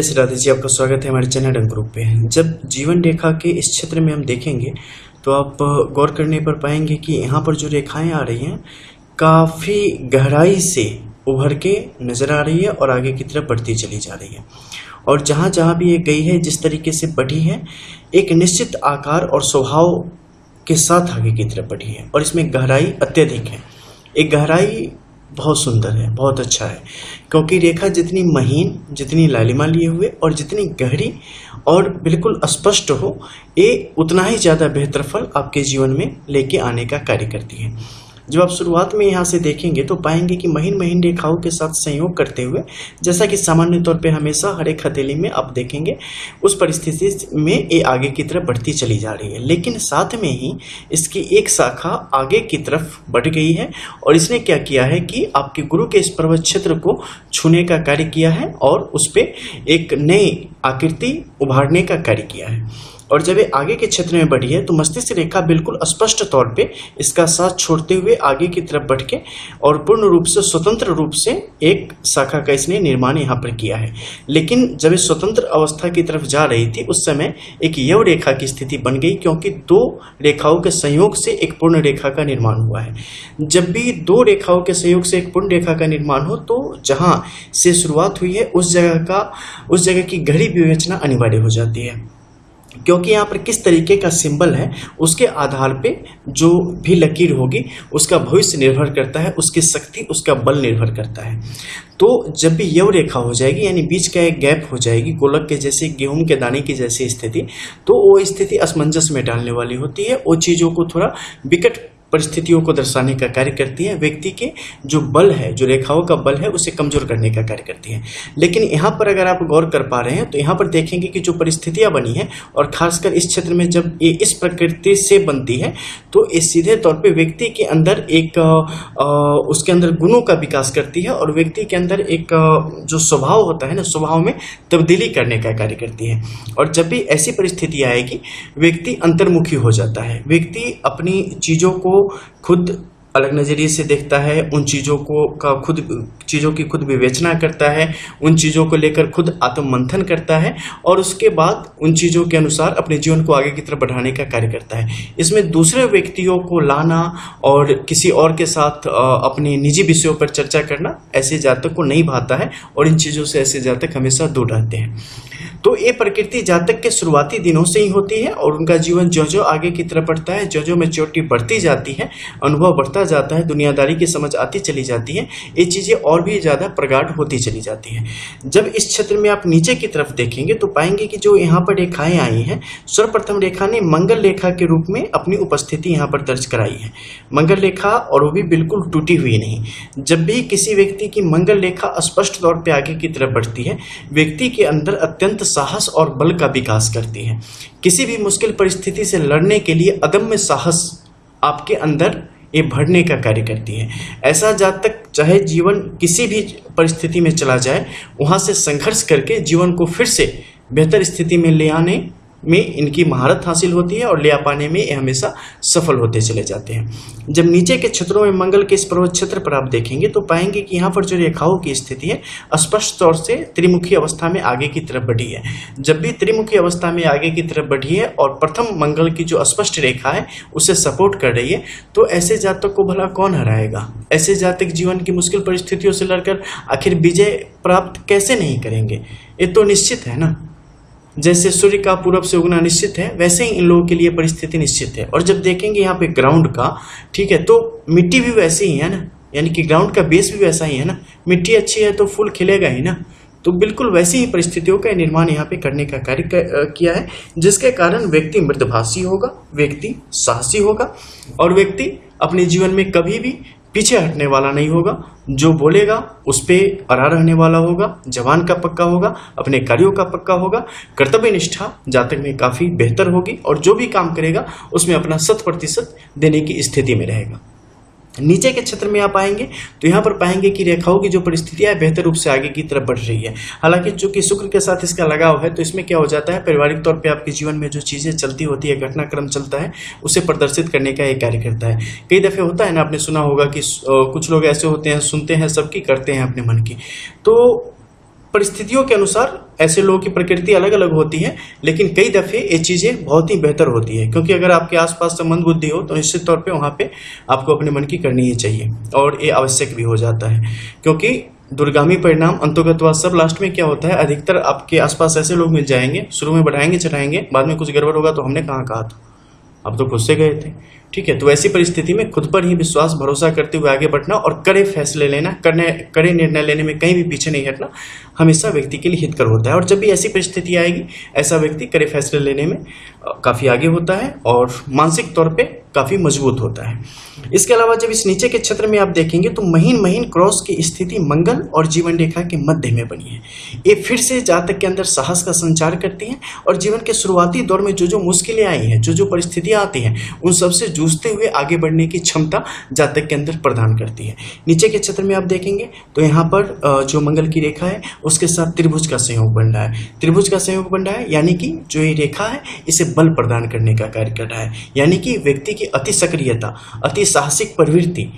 श्री राधे जी, आपका स्वागत है हमारे चैनल रंग ग्रुप पे। जब जीवन रेखा के इस क्षेत्र में हम देखेंगे तो आप गौर करने पर पाएंगे कि यहाँ पर जो रेखाएं आ रही हैं काफ़ी गहराई से उभर के नज़र आ रही है और आगे की तरफ बढ़ती चली जा रही है। और जहाँ जहाँ भी ये गई है, जिस तरीके से बढ़ी है, एक निश्चित आकार और स्वभाव के साथ आगे की तरफ बढ़ी है और इसमें गहराई अत्यधिक है। एक गहराई बहुत सुंदर है, बहुत अच्छा है, क्योंकि रेखा जितनी महीन, जितनी लालिमा लिए हुए और जितनी गहरी और बिल्कुल स्पष्ट हो, ये उतना ही ज़्यादा बेहतर फल आपके जीवन में लेके आने का कार्य करती है। जब आप शुरुआत में यहाँ से देखेंगे तो पाएंगे कि महीन महीन रेखाओं के साथ संयोग करते हुए, जैसा कि सामान्य तौर पे हमेशा हर एक हथेली में आप देखेंगे, उस परिस्थिति में ये आगे की तरफ बढ़ती चली जा रही है। लेकिन साथ में ही इसकी एक शाखा आगे की तरफ बढ़ गई है और इसने क्या किया है कि आपके गुरु के इस पर्वत क्षेत्र को छूने का कार्य किया है और उस पर एक नई आकृति उभारने का कार्य किया है। और जब ये आगे के क्षेत्र में बढ़ी है तो मस्तिष्क रेखा बिल्कुल स्पष्ट तौर पे इसका साथ छोड़ते हुए आगे की तरफ बढ़ के और पूर्ण रूप से स्वतंत्र रूप से एक शाखा का इसने निर्माण यहाँ पर किया है। लेकिन जब ये स्वतंत्र अवस्था की तरफ जा रही थी उस समय एक यव रेखा की स्थिति बन गई, क्योंकि दो रेखाओं के संयोग से एक पूर्ण रेखा का निर्माण हुआ है। जब भी दो रेखाओं के संयोग से एक पूर्ण रेखा का निर्माण हो तो जहाँ से शुरुआत हुई है उस जगह की गहरी विवेचना अनिवार्य हो जाती है, क्योंकि यहाँ पर किस तरीके का सिंबल है उसके आधार पे जो भी लकीर होगी उसका भविष्य निर्भर करता है, उसकी शक्ति, उसका बल निर्भर करता है। तो जब भी यव रेखा हो जाएगी, यानी बीच का एक गैप हो जाएगी, गोलक के जैसे, गेहूं के दाने की जैसी स्थिति, तो वो स्थिति असमंजस में डालने वाली होती है। वो चीज़ों को थोड़ा विकट परिस्थितियों को दर्शाने का कार्य करती है। व्यक्ति के जो बल है, जो रेखाओं का बल है, उसे कमजोर करने का कार्य करती है। लेकिन यहाँ पर अगर आप गौर कर पा रहे हैं तो यहाँ पर देखेंगे कि जो परिस्थितियाँ बनी हैं और खासकर इस क्षेत्र में जब ये इस प्रकृति से बनती है तो ये सीधे तौर पे व्यक्ति के अंदर एक उसके अंदर गुणों का विकास करती है और व्यक्ति के अंदर एक जो स्वभाव होता है ना, स्वभाव में तब्दीली करने का कार्य करती है। और जब भी ऐसी परिस्थिति आएगी व्यक्ति अंतर्मुखी हो जाता है, व्यक्ति अपनी चीज़ों को खुद अलग नज़रिए से देखता है, उन चीज़ों की खुद विवेचना करता है, उन चीज़ों को लेकर खुद आत्ममंथन करता है और उसके बाद उन चीज़ों के अनुसार अपने जीवन को आगे की तरफ बढ़ाने का कार्य करता है। इसमें दूसरे व्यक्तियों को लाना और किसी और के साथ अपने निजी विषयों पर चर्चा करना ऐसे जातक को नहीं भाता है और इन चीज़ों से ऐसे जातक हमेशा दूर रहते हैं। तो ये प्रकृति जातक के शुरुआती दिनों से ही होती है और उनका जीवन जो जो आगे की तरफ बढ़ता है, जो जो मैच्योरिटी बढ़ती जाती है, अनुभव बढ़ता जाता है, दुनियादारी की समझ आती चली जाती है, ये चीज़ें और भी ज़्यादा प्रगाढ़ होती चली जाती हैं। जब इस क्षेत्र में आप नीचे की तरफ देखेंगे तो पाएंगे कि जो यहाँ पर रेखाएं आई हैं, सर्वप्रथम रेखा ने मंगल रेखा के रूप में अपनी उपस्थिति यहाँ पर दर्ज कराई है। मंगल रेखा, और वो भी बिल्कुल टूटी हुई नहीं। जब भी किसी व्यक्ति की मंगल रेखा स्पष्ट तौर पर आगे की तरफ बढ़ती है, व्यक्ति के अंदर अत्यंत साहस और बल का विकास करती है। किसी भी मुश्किल परिस्थिति से लड़ने के लिए अदम्य साहस आपके अंदर ये भरने का कार्य करती है। ऐसा जातक चाहे जीवन किसी भी परिस्थिति में चला जाए, वहाँ से संघर्ष करके जीवन को फिर से बेहतर स्थिति में ले आने में इनकी महारत हासिल होती है और ले आ पाने में ये हमेशा सफल होते चले जाते हैं। जब नीचे के क्षेत्रों में मंगल के इस पर्वत क्षेत्र पर आप देखेंगे तो पाएंगे कि यहाँ पर जो रेखाओं की स्थिति है स्पष्ट तौर से त्रिमुखी अवस्था में आगे की तरफ बढ़ी है। जब भी त्रिमुखी अवस्था में आगे की तरफ बढ़ी है और प्रथम मंगल की जो स्पष्ट रेखा है उसे सपोर्ट कर रही है, तो ऐसे जातक को भला कौन हराएगा? ऐसे जातक जीवन की मुश्किल परिस्थितियों से लड़कर आखिर विजय प्राप्त कैसे नहीं करेंगे? ये तो निश्चित है ना। जैसे सूर्य का पूरब से उगना निश्चित है, वैसे ही इन लोगों के लिए परिस्थिति निश्चित है। और जब देखेंगे यहाँ पे ग्राउंड का, ठीक है, तो मिट्टी भी वैसी ही है ना, यानी कि ग्राउंड का बेस भी वैसा ही है ना। मिट्टी अच्छी है तो फूल खिलेगा ही ना। तो बिल्कुल वैसी ही परिस्थितियों का निर्माण यहाँ पे करने का कार्य किया है, जिसके कारण व्यक्ति मृदभाषी होगा, व्यक्ति साहसी होगा और व्यक्ति अपने जीवन में कभी भी पीछे हटने वाला नहीं होगा। जो बोलेगा उस पे अड़ा रहने वाला होगा, जवान का पक्का होगा, अपने कार्यों का पक्का होगा, कर्तव्य निष्ठा जातक में काफ़ी बेहतर होगी और जो भी काम करेगा उसमें अपना 100% देने की स्थिति में रहेगा। नीचे के क्षेत्र में आप आएंगे तो यहाँ पर पाएंगे कि रेखाओं की जो परिस्थितियां बेहतर रूप से आगे की तरफ बढ़ रही है। हालांकि चूंकि शुक्र के साथ इसका लगाव है तो इसमें क्या हो जाता है, पारिवारिक तौर पे आपके जीवन में जो चीज़ें चलती होती है, घटनाक्रम चलता है, उसे प्रदर्शित करने का एक कार्य करता है। कई दफ़े होता है ना, आपने सुना होगा कि कुछ लोग ऐसे होते हैं, सुनते हैं सबकी, करते हैं अपने मन की। तो परिस्थितियों के अनुसार ऐसे लोगों की प्रकृति अलग अलग होती है, लेकिन कई दफे ये चीजें बहुत ही बेहतर होती है, क्योंकि अगर आपके आसपास संबंध बुद्धि हो तो निश्चित तौर पे वहां पे आपको अपने मन की करनी ही चाहिए, और ये आवश्यक भी हो जाता है, क्योंकि दूरगामी परिणाम अंतोगतवा सब लास्ट में क्या होता है, अधिकतर आपके आसपास ऐसे लोग मिल जाएंगे, शुरू में बढ़ाएंगे चढ़ाएंगे, बाद में कुछ गड़बड़ होगा तो हमने कहाँ कहा था, अब तो खुद से गए थे। ठीक है, तो ऐसी परिस्थिति में खुद पर ही विश्वास भरोसा करते हुए आगे बढ़ना और कड़े फैसले लेना, कड़े निर्णय लेने में कहीं भी पीछे नहीं हटना हमेशा व्यक्ति के लिए हितकर होता है। और जब भी ऐसी परिस्थिति आएगी, ऐसा व्यक्ति कड़े फैसले लेने में काफी आगे होता है और मानसिक तौर पे काफी मजबूत होता है। इसके अलावा जब इस नीचे के क्षेत्र में आप देखेंगे तो महीन महीन क्रॉस की स्थिति मंगल और जीवन रेखा के मध्य में बनी है। ये फिर से जातक के अंदर साहस का संचार करती हैं और जीवन के शुरुआती दौर में जो जो मुश्किलें आई हैं, जो जो परिस्थितियां आती हैं, उन सबसे जूझते हुए आगे बढ़ने की क्षमता जातक के अंदर प्रदान करती है। नीचे के क्षेत्र में आप देखेंगे तो यहाँ पर जो मंगल की रेखा है उसके साथ त्रिभुज का संयोग बन रहा है। त्रिभुज का संयोग बन रहा है यानी कि जो ये रेखा है इसे बल प्रदान करने का कार्य कर रहा है, यानी कि व्यक्ति की अति सक्रियता, अति साहसिक प्रवृत्ति,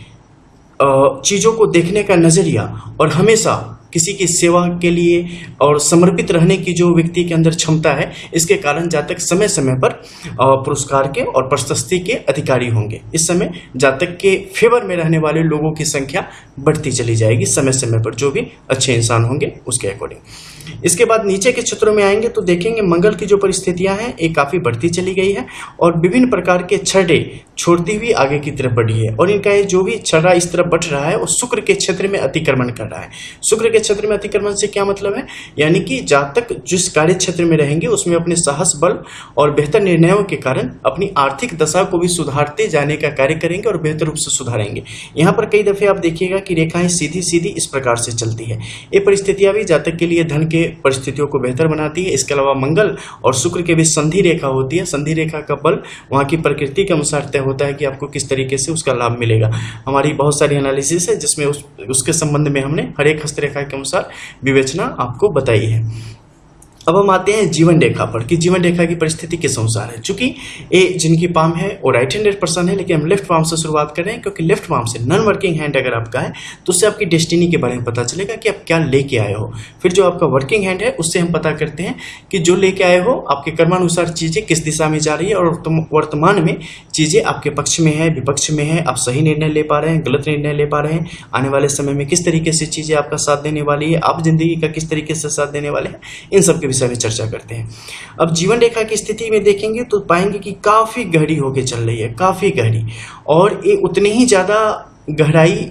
चीजों को देखने का नजरिया और हमेशा किसी की सेवा के लिए और समर्पित रहने की जो व्यक्ति के अंदर क्षमता है, इसके कारण जातक समय समय पर पुरस्कार के और प्रशस्ति के अधिकारी होंगे। इस समय जातक के फेवर में रहने वाले लोगों की संख्या बढ़ती चली जाएगी समय समय पर, जो भी अच्छे इंसान होंगे उसके अकॉर्डिंग। इसके बाद नीचे के क्षेत्रों में आएंगे तो देखेंगे मंगल की जो परिस्थितियां हैं ये काफी बढ़ती चली गई है और विभिन्न प्रकार के छड़े छोड़ती हुई आगे की तरफ बढ़ी है, और इनका ये जो भी छड़ा इस तरफ बढ़ रहा है वो शुक्र के क्षेत्र में अतिक्रमण कर रहा है। शुक्र के क्षेत्र में अतिक्रमण से क्या मतलब है, यानी कि जातक जिस कार्य क्षेत्र में रहेंगे उसमें अपने साहस, बल और बेहतर निर्णयों के कारण अपनी आर्थिक दशा को भी सुधारते जाने का कार्य करेंगे और बेहतर रूप से सुधारेंगे। यहाँ पर कई दफे आप देखिएगा कि रेखाएं सीधी सीधी इस प्रकार से चलती है। ये परिस्थितियां भी जातक के लिए धन के परिस्थितियों को बेहतर बनाती है। इसके अलावा मंगल और शुक्र के बीच संधि रेखा होती है। संधि रेखा का बल वहाँ की प्रकृति के अनुसार तय होता है कि आपको किस तरीके से उसका लाभ मिलेगा। हमारी बहुत सारी एनालिसिस है जिसमें उसके संबंध में हमने हर एक हस्तरेखा के अनुसार विवेचना आपको बताई है। अब हम आते हैं जीवन रेखा पर कि जीवन रेखा की परिस्थिति किस अनुसार है। चूंकि ये जिनकी पाम है वो राइट हैंडेड पर्सन है, लेकिन हम लेफ्ट पाम से शुरुआत कर रहे हैं क्योंकि लेफ्ट पाम से नॉन वर्किंग हैंड अगर आपका है तो उससे आपकी डेस्टिनी के बारे में पता चलेगा कि आप क्या लेके आए हो। फिर जो आपका वर्किंग हैंड है उससे हम पता करते हैं कि जो लेके आए हो आपके कर्मानुसार चीजें किस दिशा में जा रही है और वर्तमान में चीजें आपके पक्ष में है, विपक्ष में है, आप सही निर्णय ले पा रहे हैं, गलत निर्णय ले पा रहे हैं, आने वाले समय में किस तरीके से चीजें आपका साथ देने वाली है, आप जिंदगी का किस तरीके से साथ देने वाले हैं, इन सब के विषय में चर्चा करते हैं। अब जीवन रेखा की स्थिति में देखेंगे तो पाएंगे कि काफी गहरी होके चल रही है, काफी गहरी, और ये उतनी ही ज्यादा गहराई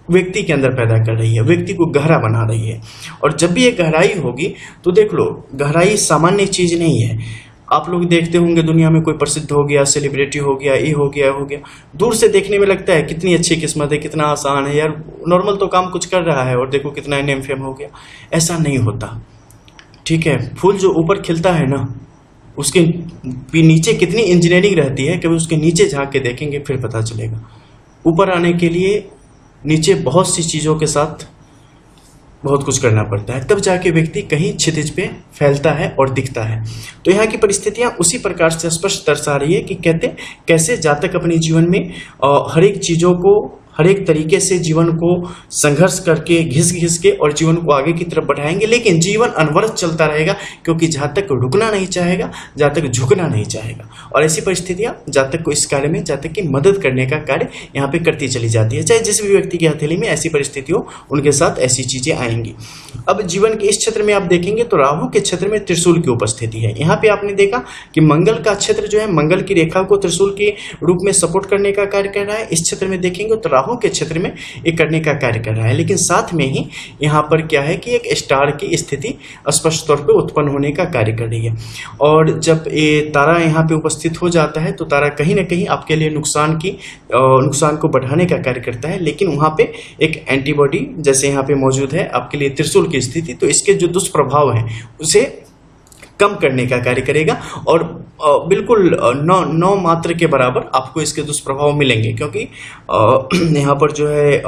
व्यक्ति के अंदर पैदा कर रही है, व्यक्ति को गहरा बना रही है। और जब भी ये गहराई होगी तो देख लो, गहराई सामान्य चीज नहीं है। आप लोग देखते होंगे दुनिया में कोई प्रसिद्ध हो गया, सेलिब्रिटी हो गया, ये हो गया, हो गया, दूर से देखने में लगता है कितनी अच्छी किस्मत है, कितना आसान है यार, नॉर्मल तो काम कुछ कर रहा है और देखो कितना नेम फेम हो गया। ऐसा नहीं होता, ठीक है। फूल जो ऊपर खिलता है ना, उसके नीचे कितनी इंजीनियरिंग रहती है, कभी उसके नीचे झांक के देखेंगे फिर पता चलेगा। ऊपर आने के लिए नीचे बहुत सी चीजों के साथ बहुत कुछ करना पड़ता है, तब जाके व्यक्ति कहीं क्षितिज पे फैलता है और दिखता है। तो यहाँ की परिस्थितियां उसी प्रकार से स्पष्ट दर्शा रही है कि कहते कैसे जातक अपने जीवन में हर एक चीजों को, हर एक तरीके से जीवन को संघर्ष करके घिस घिस के और जीवन को आगे की तरफ बढ़ाएंगे, लेकिन जीवन अनवरत चलता रहेगा क्योंकि जातक रुकना नहीं चाहेगा, जातक झुकना नहीं चाहेगा। और ऐसी परिस्थितियां जातक को इस कार्य में जातक की मदद करने का कार्य यहाँ पे करती चली जाती है। चाहे जिस भी व्यक्ति की हथेली में ऐसी परिस्थिति हो, उनके साथ ऐसी चीजें आएंगी। अब जीवन के इस क्षेत्र में आप देखेंगे तो राहु के क्षेत्र में त्रिशूल की उपस्थिति है। यहाँ पे आपने देखा कि मंगल का क्षेत्र जो है मंगल की रेखा को त्रिशूल के रूप में सपोर्ट करने का कार्य कर रहा है। इस क्षेत्र में देखेंगे तो राहु के क्षेत्र में एक करने का कार्य कर रहा है, लेकिन साथ में ही यहाँ पर क्या है कि एक स्टार की स्थिति स्पष्ट तौर पे उत्पन्न होने का कार्य कर रही है। और जब ये तारा यहाँ पे उपस्थित हो जाता है तो तारा कहीं ना कहीं आपके लिए नुकसान को बढ़ाने का कार्य करता है, लेकिन वहाँ पे एक एंटीबॉडी जैसे यहाँ पे मौजूद है आपके लिए त्रिशूल की स्थिति, तो इसके जो दुष्प्रभाव हैं उसे कम करने का कार्य करेगा और बिल्कुल 9 मात्र के बराबर आपको इसके दुष्प्रभाव मिलेंगे, क्योंकि यहाँ पर जो है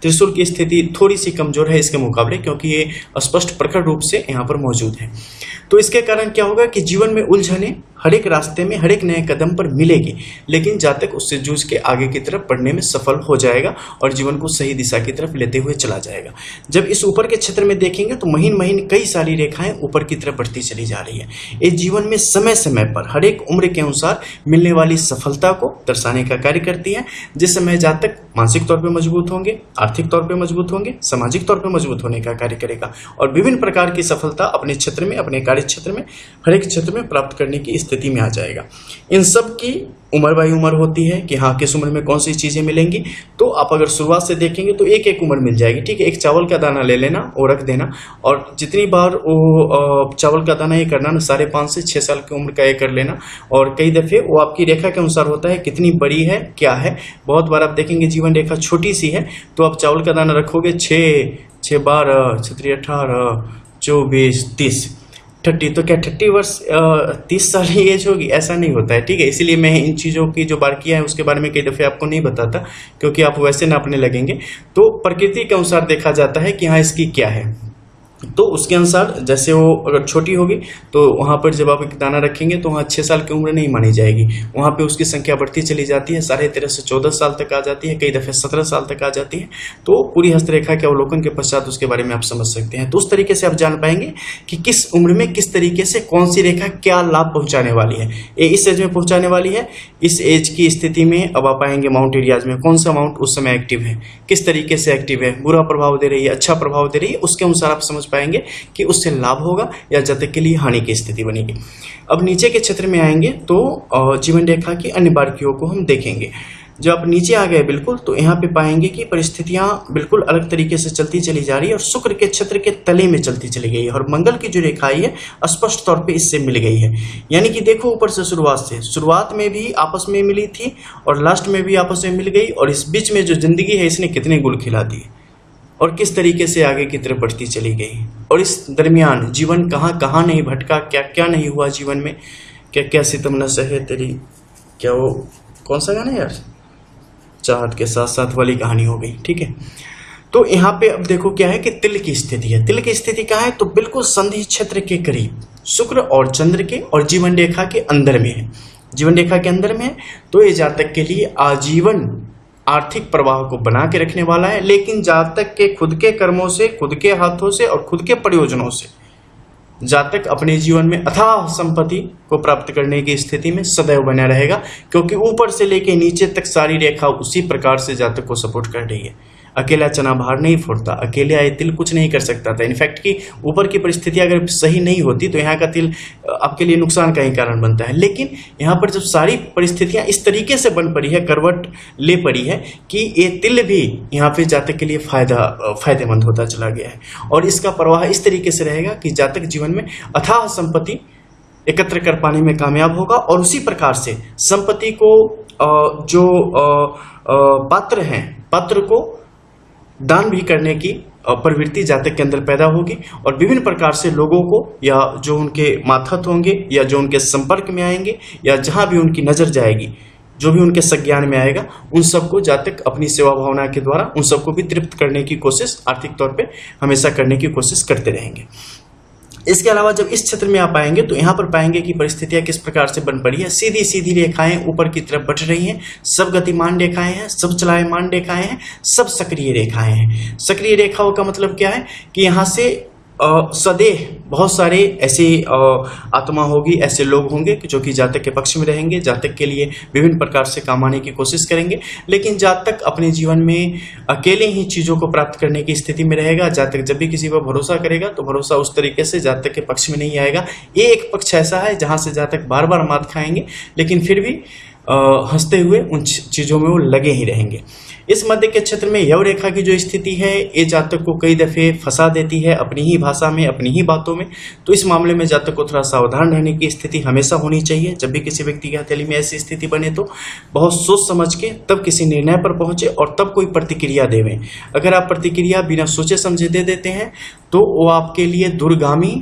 त्रिशूल की स्थिति थोड़ी सी कमजोर है इसके मुकाबले, क्योंकि ये स्पष्ट प्रखर रूप से यहाँ पर मौजूद है। तो इसके कारण क्या होगा कि जीवन में उलझने हर एक रास्ते में, हर एक नए कदम पर मिलेगी, लेकिन जातक उससे जूझ के आगे की तरफ बढ़ने में सफल हो जाएगा और जीवन को सही दिशा की तरफ लेते हुए चला जाएगा। जब इस ऊपर के क्षेत्र में देखेंगे तो महीन महीन कई सारी रेखाएं ऊपर की तरफ बढ़ती चली जा रही है। ये जीवन में समय समय पर हर एक उम्र के अनुसार मिलने वाली सफलता को दर्शाने का कार्य करती है। जिस समय जातक मानसिक तौर पर मजबूत होंगे, आर्थिक तौर पर मजबूत होंगे, सामाजिक तौर पर मजबूत होने का कार्य करेगा और विभिन्न प्रकार की सफलता अपने क्षेत्र में, अपने कार्य क्षेत्र में, हर एक क्षेत्र में प्राप्त करने की स्थिति में आ जाएगा। इन सब की उम्र बाई उम्र होती है कि हाँ किस उम्र में कौन सी चीजें मिलेंगी। तो आप अगर शुरुआत से देखेंगे तो एक एक उम्र मिल जाएगी, ठीक है। एक चावल का दाना ले लेना और रख देना, और जितनी बार वो चावल का दाना ये करना ना, 5.5 से 6 साल की उम्र का ये कर लेना, और कई दफे वो आपकी रेखा के अनुसार होता है कितनी बड़ी है क्या है। बहुत बार आप देखेंगे जीवन रेखा छोटी सी है तो आप चावल का दाना रखोगे 6, 12, 18, 24, 30, 30, तो क्या 30 वर्ष 30 साल की एज होगी? ऐसा नहीं होता है, ठीक है। इसीलिए मैं इन चीज़ों की जो बारीकियां है उसके बारे में कई दफ़े आपको नहीं बताता, क्योंकि आप वैसे नापने लगेंगे। तो प्रकृति के अनुसार देखा जाता है कि हाँ इसकी क्या है, तो उसके अनुसार जैसे वो अगर छोटी होगी तो वहाँ पर जब आप एक दाना रखेंगे तो वहाँ 6 साल की उम्र नहीं मानी जाएगी, वहाँ पे उसकी संख्या बढ़ती चली जाती है, 13.5 से 14 साल तक आ जाती है, कई दफ़े 17 साल तक आ जाती है। तो पूरी हस्तरेखा के अवलोकन के पश्चात उसके बारे में आप समझ सकते हैं। तो उस तरीके से आप जान पाएंगे कि किस उम्र में किस तरीके से कौन सी रेखा क्या लाभ पहुँचाने वाली है। ये इस एज में पहुँचाने वाली है, इस एज की स्थिति में अब आप आएंगे माउंट एरियाज में, कौन सा माउंट उस समय एक्टिव है, किस तरीके से एक्टिव है, बुरा प्रभाव दे रही है, अच्छा प्रभाव दे रही है, उसके अनुसार आप समझ पाएंगे कि उससे लाभ होगा या जातक के लिए हानि की स्थिति बनेगी। अब नीचे के क्षेत्र में आएंगे तो जीवन रेखा की अन्य बारीकियों को हम देखेंगे। जब आप नीचे आ गए बिल्कुल तो यहाँ पे पाएंगे कि परिस्थितियां बिल्कुल अलग तरीके से चलती चली जा रही है और शुक्र के क्षेत्र के तले में चलती चली गई है, और मंगल की जो रेखाई है स्पष्ट तौर पे इससे मिल गई है। यानी कि देखो ऊपर से शुरुआत में भी आपस में मिली थी और लास्ट में भी आपस में मिल गई, और इस बीच में जो जिंदगी है इसने कितने गुल खिला दिए और किस तरीके से आगे की तरफ बढ़ती चली गई। और इस दरमियान जीवन कहाँ कहाँ नहीं भटका, क्या क्या नहीं हुआ जीवन में, क्या क्या सितम न सहे तेरी, क्या वो कौन सा गाना यार, चाहत के साथ साथ वाली कहानी हो गई, ठीक है। तो यहाँ पे अब देखो क्या है कि तिल की स्थिति है। तिल की स्थिति कहाँ है तो बिल्कुल संधि क्षेत्र के करीब शुक्र और चंद्र के, और जीवन रेखा के अंदर में है। जीवन रेखा के अंदर में है तो ये जातक के लिए आजीवन आर्थिक प्रवाह को बना के रखने वाला है, लेकिन जातक के खुद के कर्मों से, खुद के हाथों से और खुद के प्रयोजनों से जातक अपने जीवन में अथाह संपत्ति को प्राप्त करने की स्थिति में सदैव बना रहेगा, क्योंकि ऊपर से लेके नीचे तक सारी रेखा उसी प्रकार से जातक को सपोर्ट कर रही है। अकेला चना बाहर नहीं फोड़ता, अकेले आए तिल कुछ नहीं कर सकता था। इनफैक्ट कि ऊपर की परिस्थिति अगर सही नहीं होती तो यहाँ का तिल आपके लिए नुकसान का ही कारण बनता है। लेकिन यहाँ पर जब सारी परिस्थितियाँ इस तरीके से बन पड़ी है, करवट ले पड़ी है कि ये तिल भी यहाँ पे जातक के लिए फायदेमंद होता चला गया है, और इसका प्रवाह इस तरीके से रहेगा कि जातक जीवन में अथाह संपत्ति एकत्र कर पाने में कामयाब होगा, और उसी प्रकार से संपत्ति को जो पात्र हैं, पात्र को दान भी करने की प्रवृत्ति जातक के अंदर पैदा होगी, और विभिन्न प्रकार से लोगों को, या जो उनके मातहत होंगे या जो उनके संपर्क में आएंगे या जहां भी उनकी नजर जाएगी, जो भी उनके संज्ञान में आएगा, उन सबको जातक अपनी सेवा भावना के द्वारा उन सबको भी तृप्त करने की कोशिश आर्थिक तौर पे हमेशा करने की कोशिश करते रहेंगे। इसके अलावा जब इस क्षेत्र में आप आएंगे तो यहाँ पर पाएंगे कि परिस्थितियां किस प्रकार से बन पड़ी है। सीधी सीधी रेखाएं ऊपर की तरफ बढ़ रही हैं, सब गतिमान रेखाएं हैं, सब चलायमान रेखाएं हैं, सब सक्रिय रेखाएं हैं। सक्रिय रेखाओं का मतलब क्या है कि यहाँ से सदैव बहुत सारे ऐसे आत्मा होगी, ऐसे लोग होंगे जो कि जातक के पक्ष में रहेंगे, जातक के लिए विभिन्न प्रकार से काम आने की कोशिश करेंगे। लेकिन जातक अपने जीवन में अकेले ही चीज़ों को प्राप्त करने की स्थिति में रहेगा। जातक जब भी किसी पर भरोसा करेगा तो भरोसा उस तरीके से जातक के पक्ष में नहीं आएगा। ये एक पक्ष ऐसा है जहाँ से जातक बार बार मात खाएंगे, लेकिन फिर भी हंसते हुए उन चीज़ों में वो लगे ही रहेंगे। इस मध्य के क्षेत्र में यव रेखा की जो स्थिति है ये जातक को कई दफे फंसा देती है अपनी ही भाषा में, अपनी ही बातों में। तो इस मामले में जातक को थोड़ा सावधान रहने की स्थिति हमेशा होनी चाहिए। जब भी किसी व्यक्ति की हथेली में ऐसी स्थिति बने तो बहुत सोच समझ के तब किसी निर्णय पर पहुंचे और तब कोई प्रतिक्रिया देवें। अगर आप प्रतिक्रिया बिना सोचे समझे दे देते हैं तो वो आपके लिए दूरगामी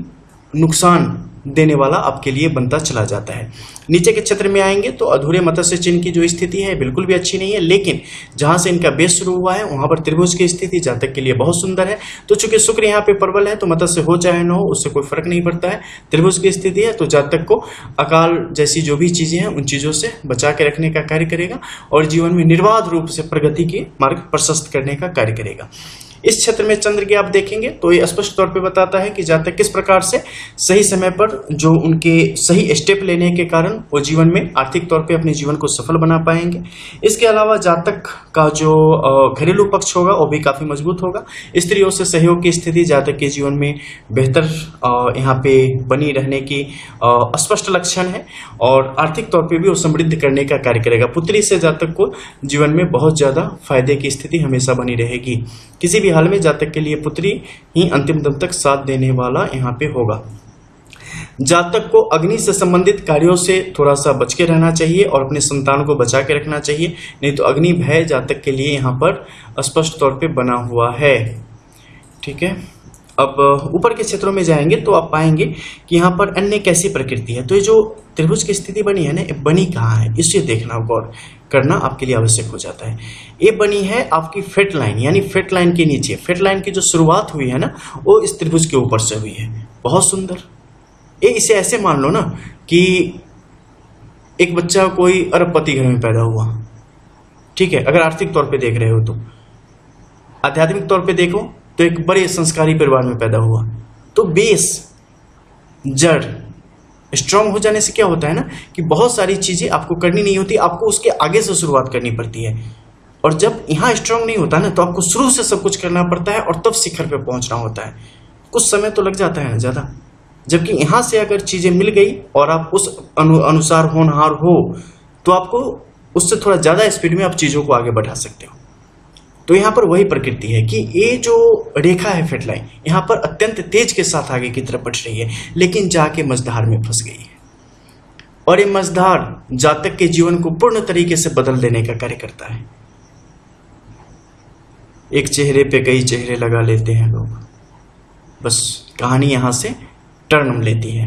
नुकसान देने वाला आपके लिए बनता चला जाता है। नीचे के क्षेत्र में आएंगे तो अधूरे मत्स्य चिन्ह की जो स्थिति है बिल्कुल भी अच्छी नहीं है, लेकिन जहां से इनका बेस शुरू हुआ है वहां पर त्रिभुज की स्थिति जातक के लिए बहुत सुंदर है। तो चूंकि शुक्र यहाँ पे प्रबल है तो मत्स्य हो चाहे न हो उससे कोई फर्क नहीं पड़ता है। त्रिभुज की स्थिति है तो जातक को अकाल जैसी जो भी चीजें हैं उन चीजों से बचा के रखने का कार्य करेगा और जीवन में निर्बाध रूप से प्रगति के मार्ग प्रशस्त करने का कार्य करेगा। इस क्षेत्र में चंद्र की आप देखेंगे तो ये स्पष्ट तौर पे बताता है कि जातक किस प्रकार से सही समय पर जो उनके सही स्टेप लेने के कारण वो जीवन में आर्थिक तौर पे अपने जीवन को सफल बना पाएंगे। इसके अलावा जातक का जो घरेलू पक्ष होगा वो भी काफी मजबूत होगा। स्त्रियों से सहयोग की स्थिति जातक के जीवन में बेहतर यहाँ पे बनी रहने की स्पष्ट लक्षण है और आर्थिक तौर पे भी वो समृद्ध करने का कार्य करेगा। पुत्री से जातक को जीवन में बहुत ज्यादा फायदे की स्थिति हमेशा बनी रहेगी। किसी भी हाल में जातक के लिए पुत्री ही अंतिम दम तक साथ देने वाला यहाँ पे होगा। जातक को अग्नि से संबंधित कार्यों से थोड़ा सा बच के रहना चाहिए और अपने संतान को बचा के रखना चाहिए, नहीं तो अग्नि भय जातक के लिए यहाँ पर स्पष्ट तौर पे बना हुआ है। ठीक है, अब ऊपर के क्षेत्रों में जाएंगे तो आप पाएंगे कि यहाँ पर अन्य कैसी प्रकृति है। तो ये जो त्रिभुज की स्थिति बनी है ना, ये बनी कहाँ है इसे देखना गौर करना आपके लिए आवश्यक हो जाता है। ये बनी है आपकी फेट लाइन, यानी फेट लाइन के नीचे। फेट लाइन की जो शुरुआत हुई है ना वो इस त्रिभुज के ऊपर से हुई है। बहुत सुंदर। ये इसे ऐसे मान लो ना कि एक बच्चा कोई अरबपति घर में पैदा हुआ, ठीक है, अगर आर्थिक तौर पे देख रहे हो तो। आध्यात्मिक तौर पे देखो तो एक बड़े संस्कारी परिवार में पैदा हुआ। तो बेस जड़ स्ट्रांग हो जाने से क्या होता है ना कि बहुत सारी चीजें आपको करनी नहीं होती, आपको उसके आगे से शुरुआत करनी पड़ती है। और जब यहाँ स्ट्रांग नहीं होता ना तो आपको शुरू से सब कुछ करना पड़ता है और तब शिखर पे पहुंचना होता है। कुछ समय तो लग जाता है ना ज्यादा। जबकि यहाँ से अगर चीजें मिल गई और आप उस अनुसार होनहार हो तो आपको उससे थोड़ा ज्यादा स्पीड में आप चीजों को आगे बढ़ा सकते हो। तो यहाँ पर वही प्रकृति है कि ये जो रेखा है फेट लाइन यहाँ पर अत्यंत तेज के साथ आगे की तरफ बढ़ रही है, लेकिन जाके मझधार में फंस गई है। और ये मझधार जातक के जीवन को पूर्ण तरीके से बदल देने का कार्य करता है। एक चेहरे पे कई चेहरे लगा लेते हैं लोग, बस कहानी यहाँ से टर्न लेती है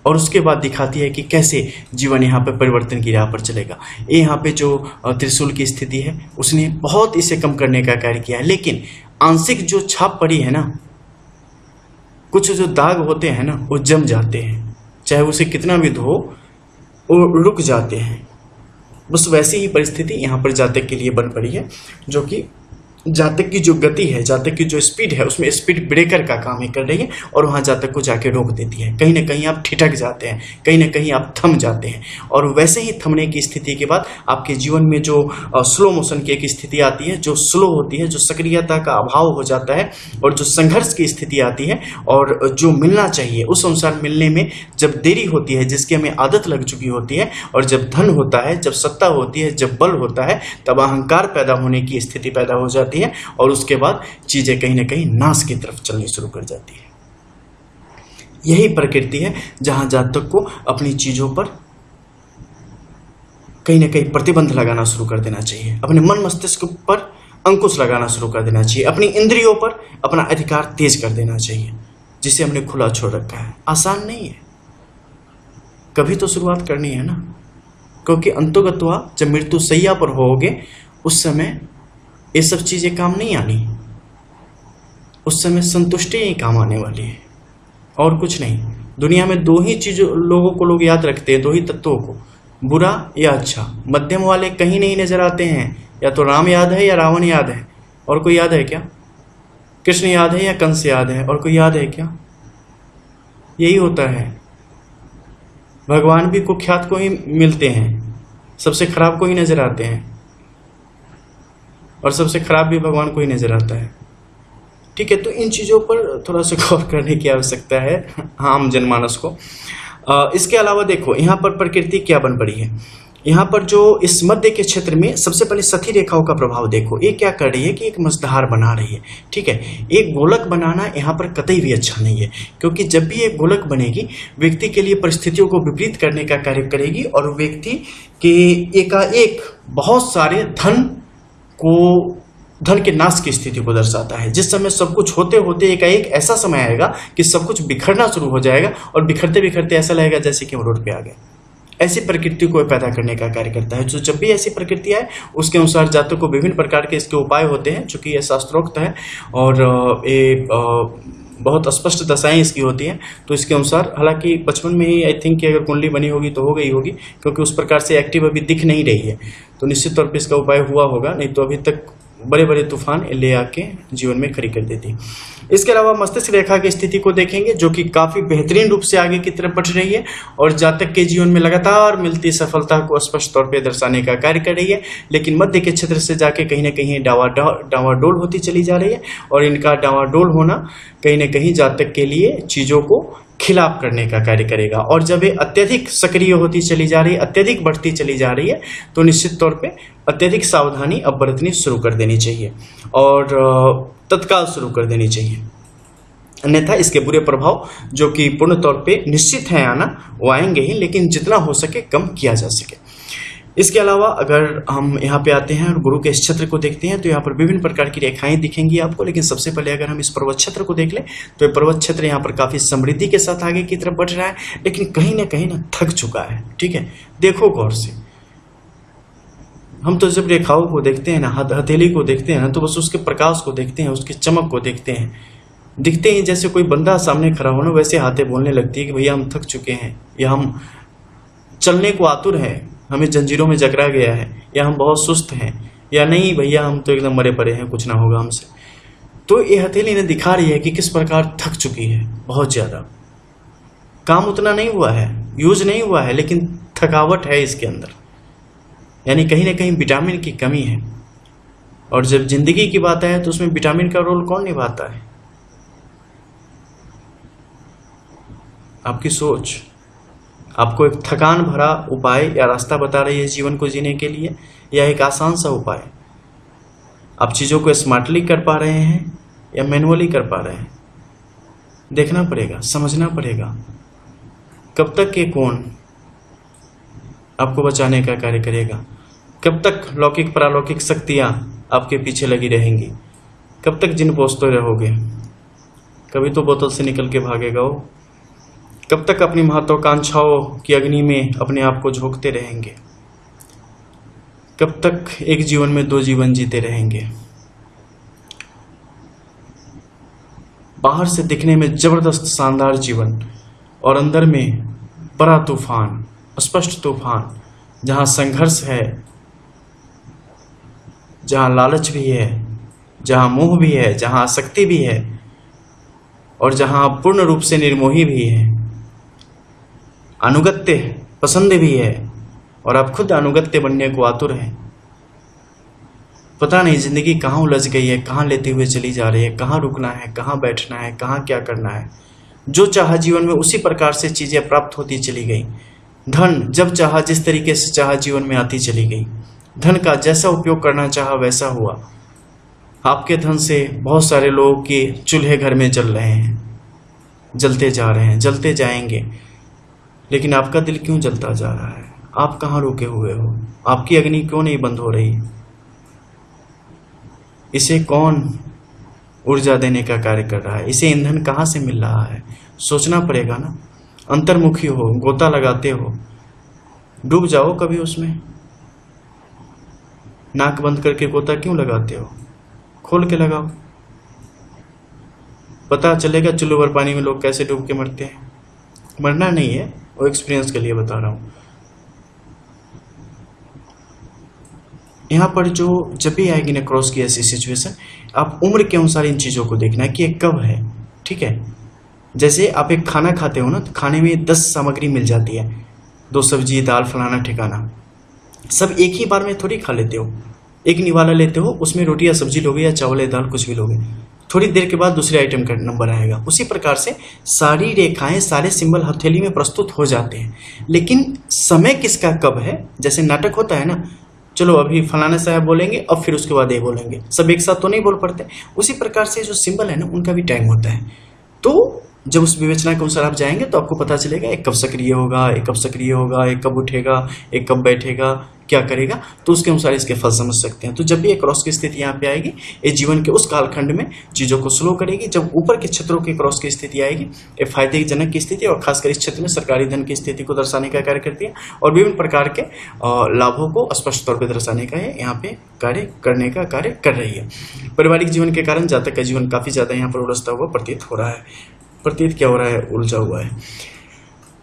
और उसके बाद दिखाती है कि कैसे जीवन यहाँ पे परिवर्तन की राह पर चलेगा। ये यहाँ पे जो त्रिशूल की स्थिति है उसने बहुत इसे कम करने का कार्य किया है, लेकिन आंशिक जो छाप पड़ी है ना, कुछ जो दाग होते हैं ना वो जम जाते हैं, चाहे उसे कितना भी धो वो रुक जाते हैं। बस वैसी ही परिस्थिति यहाँ पर जातक के लिए बन पड़ी है, जो कि जातक की जो गति है, जातक की जो स्पीड है उसमें स्पीड ब्रेकर का काम ही कर रही है और वहां जातक को जाके रोक देती है। कहीं ना कहीं आप ठिठक जाते हैं, कहीं ना कहीं आप थम जाते हैं और वैसे ही थमने की स्थिति के बाद आपके जीवन में जो स्लो मोशन की एक स्थिति आती है, जो स्लो होती है, जो सक्रियता का अभाव हो जाता है और जो संघर्ष की स्थिति आती है और जो मिलना चाहिए उस अनुसार मिलने में जब देरी होती है, जिसकी हमें आदत लग चुकी होती है, और जब धन होता है, जब सत्ता होती है, जब बल होता है, तब अहंकार पैदा होने की स्थिति पैदा हो जाती है और उसके बाद चीजें कहीं ना कहीं नाश की तरफ चलनी शुरू कर जाती है। यही प्रकृति है जहां जातक को अपनी चीजों पर कहीं ना कहीं प्रतिबंध लगाना शुरू कर देना चाहिए, अपने मन मस्तिष्क पर अंकुश लगाना शुरू कर देना चाहिए, अपनी इंद्रियों पर अपना अधिकार तेज कर देना चाहिए, जिसे हमने खुला छोड़ रखा है। आसान नहीं है, कभी तो शुरुआत करनी है ना, क्योंकि अंतोगत्वा जब मृत्यु सैया पर होगे उस समय ये सब चीजें काम नहीं आनी, उस समय संतुष्टि ही काम आने वाली है और कुछ नहीं। दुनिया में दो ही चीजों लोगों को लोग याद रखते हैं, दो ही तत्वों को, बुरा या अच्छा। मध्यम वाले कहीं नहीं नजर आते हैं, या तो राम याद है या रावण याद है, और कोई याद है क्या? कृष्ण याद है या कंस याद है, और कोई याद है क्या? यही होता है। भगवान भी कुख्यात को ही मिलते हैं, सबसे खराब को ही नजर आते हैं, और सबसे खराब भी भगवान को ही नजर आता है। ठीक है, तो इन चीजों पर थोड़ा सा गौर करने की आवश्यकता है आम जनमानस को। इसके अलावा देखो यहाँ पर प्रकृति क्या बन पड़ी है। यहाँ पर जो इस मध्य के क्षेत्र में सबसे पहले सथी रेखाओं का प्रभाव देखो, ये क्या कर रही है कि एक मझधार बना रही है। ठीक है, एक गोलक बनाना यहाँ पर कतई भी अच्छा नहीं है, क्योंकि जब भी एक गोलक बनेगी व्यक्ति के लिए परिस्थितियों को विपरीत करने का कार्य करेगी और व्यक्ति के एकाएक बहुत सारे धन को धन के नाश की स्थिति को दर्शाता है। जिस समय सब कुछ होते होते एकाएक ऐसा समय आएगा कि सब कुछ बिखरना शुरू हो जाएगा और बिखरते बिखरते ऐसा लगेगा जैसे कि हम रोड पे आ गए। ऐसी प्रकृति को पैदा करने का कार्य करता है। जो जब भी ऐसी प्रकृति आए उसके अनुसार जातक को विभिन्न प्रकार के इसके उपाय होते हैं, जो कि ये शास्त्रोक्त है और ये बहुत स्पष्ट दशाएं इसकी होती हैं। तो इसके अनुसार हालांकि बचपन में ही आई थिंक कि अगर कुंडली बनी होगी तो हो गई होगी, क्योंकि उस प्रकार से एक्टिव अभी दिख नहीं रही है, तो निश्चित तौर पे इसका उपाय हुआ होगा, नहीं तो अभी तक बड़े बड़े तूफान ले आके जीवन में खड़ी कर देती। इसके अलावा मस्तिष्क रेखा की स्थिति को देखेंगे, जो कि काफी बेहतरीन रूप से आगे की तरफ बढ़ रही है और जातक के जीवन में लगातार मिलती सफलता को स्पष्ट तौर पे दर्शाने का कार्य कर रही है। लेकिन मध्य के क्षेत्र से जाके कहीं ना कहीं डावाडोल होती चली जा रही है और इनका डावाडोल होना कहीं ना कहीं जातक के लिए चीजों को खिलाफ करने का कार्य करेगा। और जब ये अत्यधिक सक्रिय होती चली जा रही है, अत्यधिक बढ़ती चली जा रही है, तो निश्चित तौर पे अत्यधिक सावधानी अब बरतनी शुरू कर देनी चाहिए और तत्काल शुरू कर देनी चाहिए, अन्यथा इसके बुरे प्रभाव जो कि पूर्ण तौर पे निश्चित है आना, वो आएंगे ही, लेकिन जितना हो सके कम किया जा सके। इसके अलावा अगर हम यहाँ पे आते हैं और गुरु के इस क्षेत्र को देखते हैं तो यहाँ पर विभिन्न प्रकार की रेखाएं दिखेंगी आपको। लेकिन सबसे पहले अगर हम इस पर्वत क्षेत्र को देख लें तो ये पर्वत क्षेत्र यहाँ पर काफी समृद्धि के साथ आगे की तरफ बढ़ रहा है, लेकिन कहीं ना थक चुका है। ठीक है, देखो गौर से, हम तो जब रेखाओं को देखते हैं ना, हथेली को देखते हैं ना, तो बस उसके प्रकाश को देखते हैं, उसकी चमक को देखते हैं, दिखते ही जैसे कोई बंदा सामने खड़ा हो ना, वैसे हाथें बोलने लगती है कि भैया हम थक चुके हैं, या हम चलने को आतुर हैं, हमें जंजीरों में जकड़ा गया है, या हम बहुत सुस्त हैं, या नहीं भैया हम तो एकदम मरे पड़े हैं, कुछ ना होगा हमसे। तो ये हथेली ने दिखा रही है कि किस प्रकार थक चुकी है, बहुत ज्यादा। काम उतना नहीं हुआ है, यूज नहीं हुआ है, लेकिन थकावट है इसके अंदर, यानी कहीं ना कहीं विटामिन की कमी है। और जब जिंदगी की बात है तो उसमें विटामिन का रोल कौन निभाता है? आपकी सोच आपको एक थकान भरा उपाय या रास्ता बता रही है जीवन को जीने के लिए, या एक आसान सा उपाय? आप चीजों को स्मार्टली कर पा रहे हैं या मैनुअली कर पा रहे हैं? देखना पड़ेगा, समझना पड़ेगा। कब तक ये कौन आपको बचाने का कार्य करेगा? कब तक लौकिक परालौकिक शक्तियां आपके पीछे लगी रहेंगी? कब तक जिन पोसते रहोगे? कभी तो बोतल से निकल के भागेगा वो। कब तक अपनी महत्वाकांक्षाओं की अग्नि में अपने आप को झोंकते रहेंगे? कब तक एक जीवन में दो जीवन जीते रहेंगे? बाहर से दिखने में जबरदस्त शानदार जीवन और अंदर में बड़ा तूफान, स्पष्ट तूफान, जहां संघर्ष है, जहां लालच भी है, जहां मोह भी है, जहां आसक्ति भी है और जहां पूर्ण रूप से निर्मोही भी है, अनुगत्य पसंद भी है और आप खुद अनुगत्य बनने को आतुर हैं। पता नहीं जिंदगी कहाँ उलझ गई है, कहाँ लेते हुए चली जा रही है, कहाँ रुकना है, कहाँ बैठना है, कहाँ क्या करना है। जो चाहा जीवन में उसी प्रकार से चीजें प्राप्त होती चली गई। धन जब चाहा जिस तरीके से चाहा जीवन में आती चली गई। धन का जैसा उपयोग करना चाहा वैसा हुआ। आपके धन से बहुत सारे लोगों के चूल्हे घर में जल रहे हैं, जलते जा रहे हैं, जलते जाएंगे, लेकिन आपका दिल क्यों जलता जा रहा है? आप कहाँ रुके हुए हो? आपकी अग्नि क्यों नहीं बंद हो रही? इसे कौन ऊर्जा देने का कार्य कर रहा है? इसे ईंधन कहाँ से मिल रहा है? सोचना पड़ेगा ना। अंतर्मुखी हो, गोता लगाते हो, डूब जाओ कभी उसमें। नाक बंद करके गोता क्यों लगाते हो? खोल के लगाओ, पता चलेगा चुल्लू भर पानी में लोग कैसे डूब के मरते हैं। मरना नहीं है, वो एक्सपीरियंस के लिए बता रहा हूं। यहाँ पर जो जब भी आएगी ना क्रॉस की ऐसी सिचुएशन, आप उम्र के अनुसार इन चीजों को देखना है कि ये कब है। ठीक है, जैसे आप एक खाना खाते हो ना, तो खाने में 10 सामग्री मिल जाती है, 2 सब्जी, दाल, फलाना ठिकाना, सब एक ही बार में थोड़ी खा लेते हो। एक निवाला लेते हो, उसमें रोटी या सब्जी लोगे या चावल या दाल कुछ भी लोगे, थोड़ी देर के बाद दूसरे आइटम का नंबर आएगा। उसी प्रकार से सारी रेखाएं, सारे सिंबल हथेली में प्रस्तुत हो जाते हैं, लेकिन समय किसका कब है? जैसे नाटक होता है ना, चलो अभी फलाने साहब बोलेंगे, अब फिर उसके बाद ये बोलेंगे, सब एक साथ तो नहीं बोल पड़ते। उसी प्रकार से जो सिंबल है ना, उनका भी टाइम होता है। तो जब उस विवेचना के अनुसार आप जाएंगे तो आपको पता चलेगा एक कब सक्रिय होगा, एक कब सक्रिय होगा, एक कब उठेगा, एक कब बैठेगा, क्या करेगा, तो उसके अनुसार इसके फल समझ सकते हैं। तो जब भी एक क्रॉस की स्थिति यहाँ पे आएगी, ये जीवन के उस कालखंड में चीज़ों को स्लो करेगी। जब ऊपर के क्षेत्रों की क्रॉस की स्थिति आएगी, ये फायदेजनक की स्थिति और खासकर इस क्षेत्र में सरकारी धन की स्थिति को दर्शाने का कार्य करती है और विभिन्न प्रकार के लाभों को स्पष्ट तौर पर दर्शाने का यहाँ पे कार्य करने का कार्य कर रही है। पारिवारिक जीवन के कारण जातक का जीवन काफी ज्यादा यहाँ पर उलझता हुआ प्रतीत हो रहा है। प्रतीत क्या हो रहा है? उलझा हुआ है।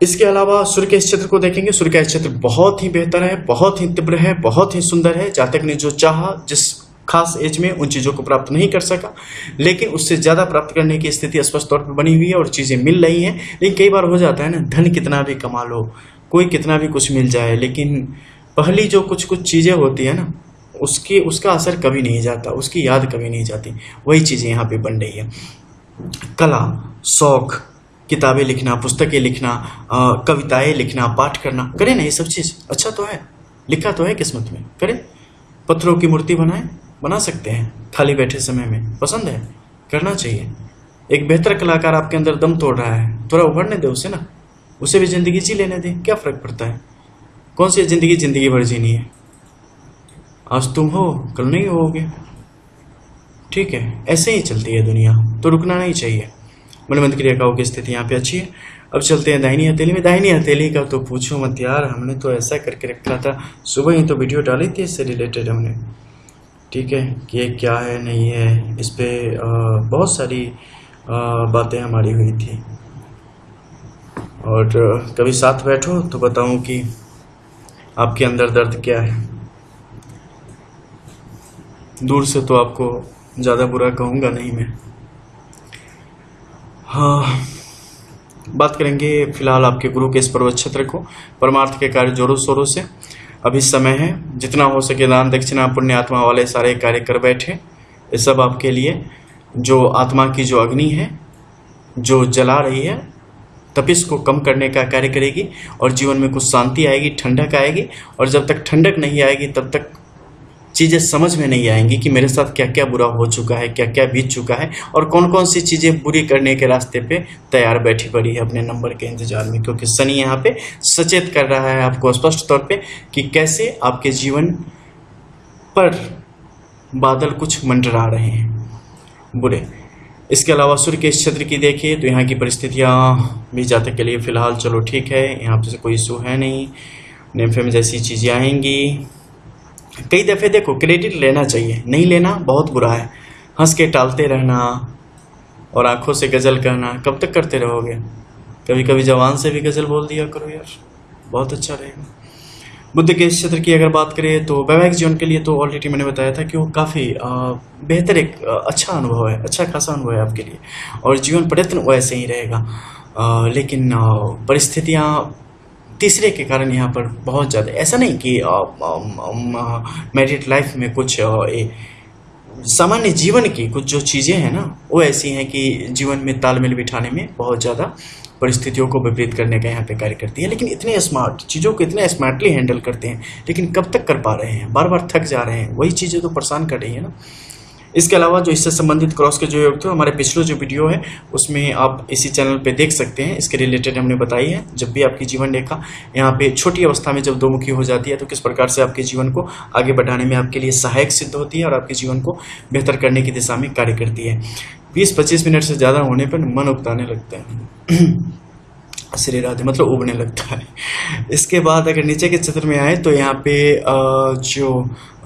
इसके अलावा सूर्य के क्षेत्र को देखेंगे। सूर्य का क्षेत्र बहुत ही बेहतर है, बहुत ही तीव्र है, बहुत ही सुंदर है। जातक ने जो चाहा, जिस खास एज में उन चीजों को प्राप्त नहीं कर सका, लेकिन उससे ज्यादा प्राप्त करने की स्थिति स्पष्ट तौर पर बनी हुई है और चीजें मिल रही हैं। लेकिन कई बार हो जाता है ना, धन कितना भी कमा लो, कोई कितना भी कुछ मिल जाए, लेकिन पहली जो कुछ कुछ चीजें होती है ना, उसका असर कभी नहीं जाता, उसकी याद कभी नहीं जाती। वही चीजें यहाँ पे बन रही है। कला, शौक, किताबें लिखना, पुस्तकें लिखना, कविताएं लिखना, पाठ करना, करें ना ये सब चीज़। अच्छा तो है, लिखा तो है किस्मत में, करें। पत्थरों की मूर्ति बना सकते हैं खाली बैठे समय में, पसंद है, करना चाहिए। एक बेहतर कलाकार आपके अंदर दम तोड़ रहा है, थोड़ा उभरने दे उसे ना, उसे भी जिंदगी जी लेने दे, क्या फर्क पड़ता है? कौन सी जिंदगी भर जीनी है? आज तुम हो, कल नहीं होगे, ठीक है। ऐसे ही चलती है दुनिया, तो रुकना नहीं चाहिए। मनोमंथ की रेखाओं की स्थिति यहाँ पे अच्छी है। अब चलते हैं दाहिनी हथेली में। दाहिनी हथेली का तो पूछो मत यार, हमने तो ऐसा करके रखा था, सुबह ही तो वीडियो डाली थी इससे रिलेटेड हमने, ठीक है, कि ये क्या है नहीं है, इस पर बहुत सारी बातें हमारी हुई थी। और कभी साथ बैठो तो बताऊं कि आपके अंदर दर्द क्या है। दूर से तो आपको ज़्यादा बुरा कहूँगा नहीं मैं। हाँ, बात करेंगे फिलहाल आपके गुरु के इस पर्वत क्षेत्र को। परमार्थ के कार्य जोरों शोरों से अभी समय है, जितना हो सके दान दक्षिणा पुण्य आत्मा वाले सारे कार्य कर बैठे। ये सब आपके लिए, जो आत्मा की जो अग्नि है जो जला रही है, तपिश को कम करने का कार्य करेगी और जीवन में कुछ शांति आएगी, ठंडक आएगी। और जब तक ठंडक नहीं आएगी तब तक चीज़ें समझ में नहीं आएंगी कि मेरे साथ क्या क्या बुरा हो चुका है, क्या क्या बीत चुका है और कौन कौन सी चीज़ें बुरी करने के रास्ते पे तैयार बैठी पड़ी है अपने नंबर के इंतजार में। क्योंकि शनि यहाँ पे सचेत कर रहा है आपको स्पष्ट तौर पे कि कैसे आपके जीवन पर बादल कुछ मंडरा रहे हैं बुरे। इसके अलावा सूर्य के इस क्षेत्र की देखिए तो यहाँ की परिस्थितियाँ भी जातक के लिए फ़िलहाल चलो ठीक है, यहाँ पे कोई इशू है नहीं। नेमफे में जैसी चीज़ें आएंगी, कई दफ़े देखो क्रेडिट लेना चाहिए, नहीं लेना बहुत बुरा है। हंस के टालते रहना और आंखों से गज़ल कहना कब तक करते रहोगे? कभी कभी जवान से भी गज़ल बोल दिया करो यार, बहुत अच्छा रहेगा। बुद्ध के इस क्षेत्र की अगर बात करें तो वैवाहिक जीवन के लिए तो ऑलरेडी मैंने बताया था कि वो काफ़ी बेहतर एक अच्छा अनुभव है, अच्छा खासा अनुभव है आपके लिए और जीवन प्रयत्न वैसे ही रहेगा। लेकिन परिस्थितियाँ तीसरे के कारण यहाँ पर बहुत ज़्यादा, ऐसा नहीं कि मैरिड लाइफ में कुछ सामान्य जीवन की कुछ जो चीज़ें हैं ना वो ऐसी हैं कि जीवन में तालमेल बिठाने में बहुत ज़्यादा परिस्थितियों को विपरीत करने का यहाँ पे कार्य करती है। लेकिन इतने स्मार्ट चीज़ों को इतने स्मार्टली हैंडल करते हैं, लेकिन कब तक कर पा रहे हैं? बार बार थक जा रहे हैं, वही चीज़ें तो परेशान कर रही है ना। इसके अलावा जो इससे संबंधित क्रॉस के जो योग थे हमारे पिछले जो वीडियो है उसमें आप इसी चैनल पे देख सकते हैं, इसके रिलेटेड हमने बताई है। जब भी आपकी जीवन रेखा यहाँ पे छोटी अवस्था में जब दोमुखी हो जाती है तो किस प्रकार से आपके जीवन को आगे बढ़ाने में आपके लिए सहायक सिद्ध होती है और आपके जीवन को बेहतर करने की दिशा में कार्य करती है। 20-25 मिनट से ज़्यादा होने पर मन उकताने लगते हैं श्री राधे, मतलब उबने लगता है। इसके बाद अगर नीचे के क्षेत्र में आए तो यहाँ पे जो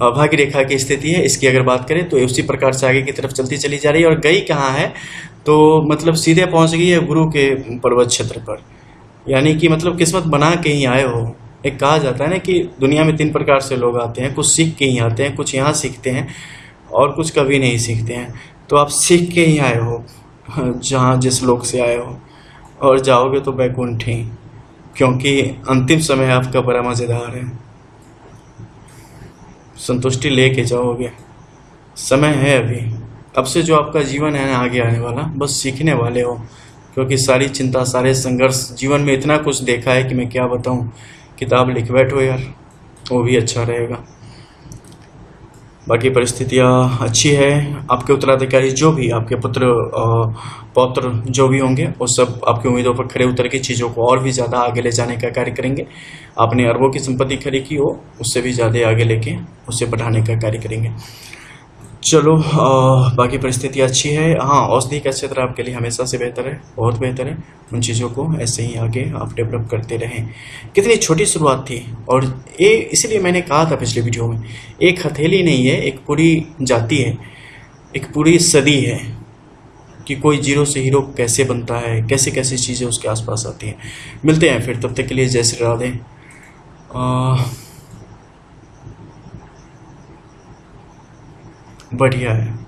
भाग्य रेखा की स्थिति है इसकी अगर बात करें तो उसी प्रकार से आगे की तरफ चलती चली जा रही है और गई कहाँ है तो मतलब सीधे पहुँच गई है गुरु के पर्वत क्षेत्र पर। यानी कि मतलब किस्मत बना के ही आए हो। एक कहा जाता है ना कि दुनिया में 3 प्रकार से लोग आते हैं, कुछ सीख के ही आते हैं, कुछ यहाँ सीखते हैं और कुछ कभी नहीं सीखते हैं। तो आप सीख के ही आए हो जहाँ जिस लोग से आए हो और जाओगे तो बैकुंठ ही, क्योंकि अंतिम समय आपका बड़ा मज़ेदार है। संतुष्टि लेके जाओगे, समय है अभी। अब से जो आपका जीवन है ना आगे आने वाला, बस सीखने वाले हो। क्योंकि सारी चिंता, सारे संघर्ष, जीवन में इतना कुछ देखा है कि मैं क्या बताऊं। किताब लिख बैठो यार, वो भी अच्छा रहेगा। बाकी परिस्थितियाँ अच्छी है। आपके उत्तराधिकारी जो भी आपके पुत्र पौत्र जो भी होंगे वो सब आपकी उम्मीदों पर खरे उतर के चीज़ों को और भी ज़्यादा आगे ले जाने का कार्य करेंगे। आपने अरबों की संपत्ति खड़ी की हो, उससे भी ज़्यादा आगे लेके उससे बढ़ाने का कार्य करेंगे। चलो बाकी परिस्थिति अच्छी है। हाँ, औषधि का क्षेत्र आपके लिए हमेशा से बेहतर है, बहुत बेहतर है। उन चीज़ों को ऐसे ही आगे आप डेवलप करते रहें। कितनी छोटी शुरुआत थी, और ये इसलिए मैंने कहा था पिछले वीडियो में, एक हथेली नहीं है, एक पूरी जाति है, एक पूरी सदी है कि कोई जीरो से हीरो कैसे बनता है, कैसे कैसे चीज़ें उसके आसपास आती हैं। मिलते हैं फिर, तब तक के लिए जय श्री राधे। बढ़िया है।